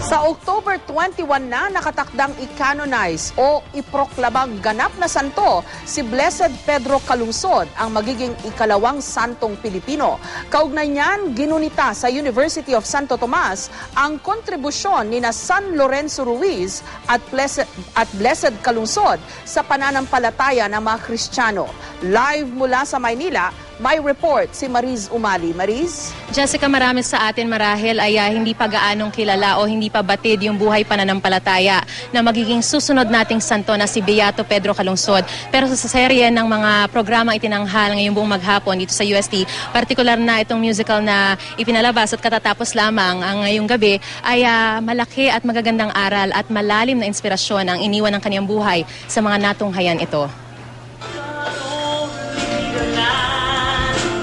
Sa October 21 na nakatakdang i-canonize o iproklamang ganap na santo si Blessed Pedro Calungsod, ang magiging ikalawang santong Pilipino. Kaugnay niyan, ginunita sa University of Santo Tomas ang kontribusyon ni na San Lorenzo Ruiz at Blessed Calungsod sa pananampalataya ng mga Kristiyano. Live mula sa Maynila, may report si Mariz Umali. Mariz? Jessica, marami sa atin marahil ay hindi pa gaanong kilala o hindi pa batid yung buhay pananampalataya na magiging susunod nating santo na si Beato Pedro Calungsod. Pero sa serye ng mga programa itinanghal ngayong buong maghapon dito sa UST, partikular na itong musical na ipinalabas at katatapos lamang ang ngayong gabi, ay malaki at magagandang aral at malalim na inspirasyon ang iniwan ng kanyang buhay sa mga natunghayan ito.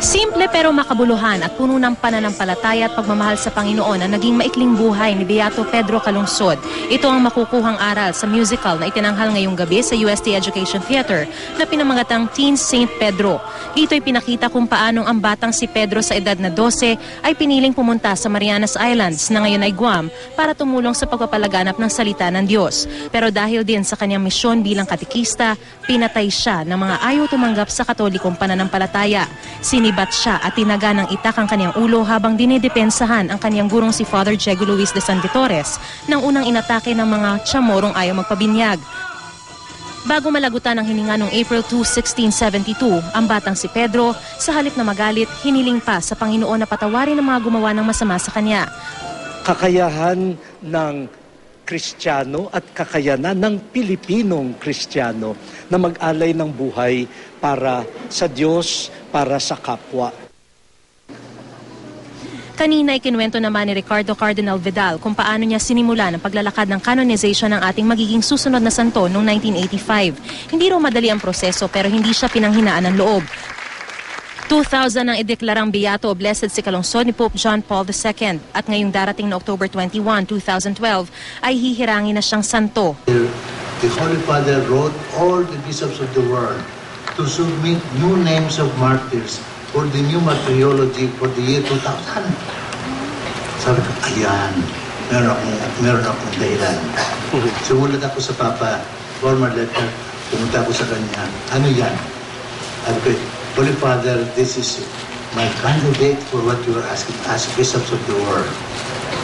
Simple pero makabuluhan at puno ng pananampalataya at pagmamahal sa Panginoon ang naging maikling buhay ni Beato Pedro Calungsod. Ito ang makukuhang aral sa musical na itinanghal ngayong gabi sa UST Education Theater na pinamagatang Teen Saint Pedro. Dito ay pinakita kung paanong ang batang si Pedro sa edad na 12 ay piniling pumunta sa Marianas Islands na ngayon ay Guam para tumulong sa pagpapalaganap ng salita ng Diyos. Pero dahil din sa kanyang misyon bilang katikista, pinatay siya ng mga ayaw tumanggap sa katolikong pananampalataya. Sinibat siya at tinaga ng itak ang kanyang ulo habang dinidepensahan ang kanyang gurong si Father Diego Luis de San Vitores nang unang inatake ng mga Chamorrong ayaw magpabinyag. Bago malagutan ang hininga noong April 2, 1672, ang batang si Pedro, sa halip na magalit, hiniling pa sa Panginoon na patawarin ang mga gumawa ng masama sa kanya. Kakayahan ng Kristiyano at kakayanan ng Pilipinong Kristiyano na mag-alay ng buhay para sa Diyos, para sa kapwa. Kanina ikinuwento naman ni Ricardo Cardinal Vidal kung paano niya sinimulan ang paglalakad ng canonization ng ating magiging susunod na santo noong 1985. Hindi raw madali ang proseso pero hindi siya pinanghinaan ng loob. 2000 ang ideklarang Beato o Blessed si Calungsod ni Pope John Paul II at ngayong darating na October 21, 2012 ay hihirangin na siyang santo. The Holy Father wrote all the bishops of the world to submit new names of martyrs for the new martyrology for the year 2000. Sabi ko, ayan, meron akong dahilan. Sumulat ako sa Papa, formal letter, pumunta ako sa kanya, ano yan? Sabi ko, Holy Father, this is my candidate for what you are asking as bishops of the world.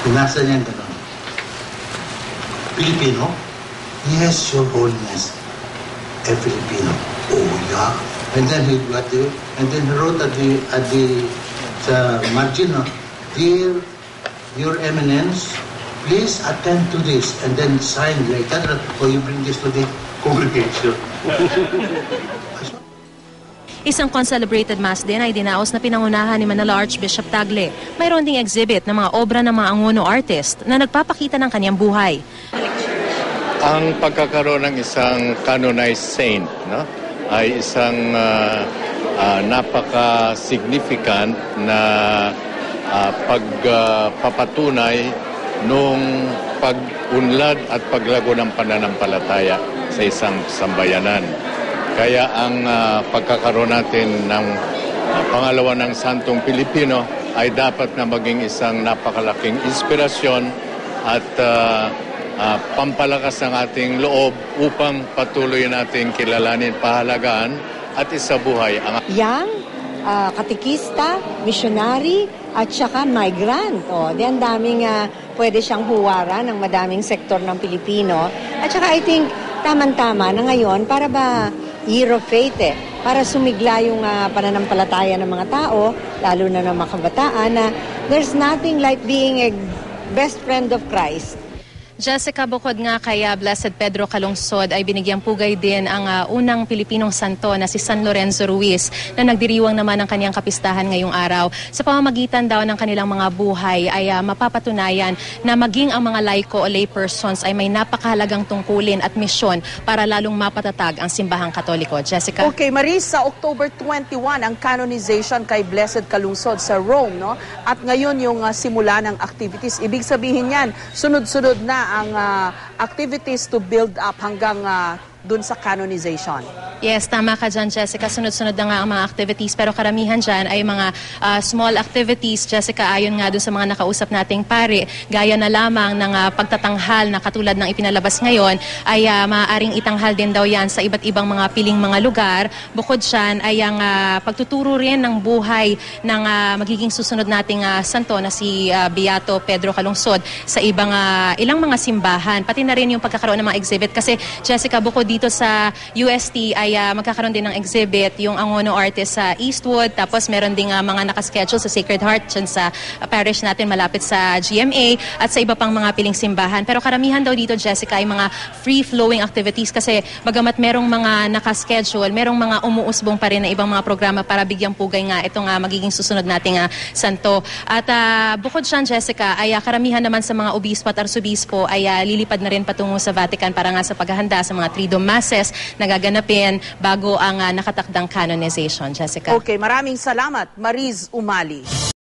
Pinasa niya gano'n. Filipino? Yes, Your Holiness. Filipino. Oh, yeah. And then he wrote at the margin, Dear Your Eminence, please attend to this, and then sign like that, or you bring this to the congregation. Isang concelebrated mass din ay dinaos na pinangunahan ni Manila Archbishop Tagle. Mayroon ding exhibit ng mga obra ng mga Angono artist na nagpapakita ng kanyang buhay. Ang pagkakaroon ng isang canonized saint, no, ay isang napaka-significant na pagpapatunay nung pag-unlad at paglago ng pananampalataya sa isang sambayanan. Kaya ang pagkakaroon natin ng pangalawa ng Santong Pilipino ay dapat na maging isang napakalaking inspirasyon at pampalakas ng ating loob upang patuloy nating kilalanin, pahalagaan at isabuhay ang young, katikista, missionary, at saka migrant. Ang daming pwede siyang huwara ng madaming sektor ng Pilipino. At saka I think tama-tama na ngayon para ba Year of Faith para sumigla yung pananampalataya ng mga tao, lalo na ng mga kabataan, na there's nothing like being a best friend of Christ. Jessica, bukod nga kay Blessed Pedro Calungsod ay binigyang pugay din ang unang Pilipinong santo na si San Lorenzo Ruiz na nagdiriwang naman ng kanyang kapistahan ngayong araw. Sa pamamagitan daw ng kanilang mga buhay ay mapapatunayan na maging ang mga laiko o lay persons ay may napakahalagang tungkulin at misyon para lalong mapatatag ang simbahang Katoliko. Jessica? Okay, Maris, sa October 21 ang canonization kay Blessed Calungsod sa Rome, no? At ngayon yung simula ng activities. Ibig sabihin yan, sunod-sunod na ang activities to build up hanggang dun sa canonization. Yes, tama ka dyan, Jessica. Sunod-sunod na nga ang mga activities, pero karamihan dyan ay mga small activities, Jessica, ayon nga dun sa mga nakausap nating pare, gaya na lamang ng pagtatanghal na katulad ng ipinalabas ngayon, ay maaaring itanghal din daw yan sa iba't ibang mga piling mga lugar. Bukod dyan ay ang pagtuturo rin ng buhay ng magiging susunod nating santo na si Beato Pedro Calungsod sa ilang mga simbahan. Pati na rin yung pagkakaroon ng mga exhibit kasi, Jessica, bukod dito sa UST ay magkakaroon din ng exhibit yung Angono artist sa Eastwood, tapos meron ding mga nakaschedule sa Sacred Heart dyan sa parish natin malapit sa GMA at sa iba pang mga piling simbahan. Pero karamihan daw dito, Jessica, ay mga free-flowing activities kasi bagamat merong mga nakaschedule, merong mga umuusbong pa rin na ibang mga programa para bigyang pugay nga itong magiging susunod nating santo. At bukod dyan, Jessica, ay karamihan naman sa mga obispo at arsobispo ay lilipad na rin patungo sa Vatican para nga sa paghahanda sa mga Triduum Masses na gaganapin bago ang nakatakdang canonization, Jessica. Okay, maraming salamat, Mariz Umali.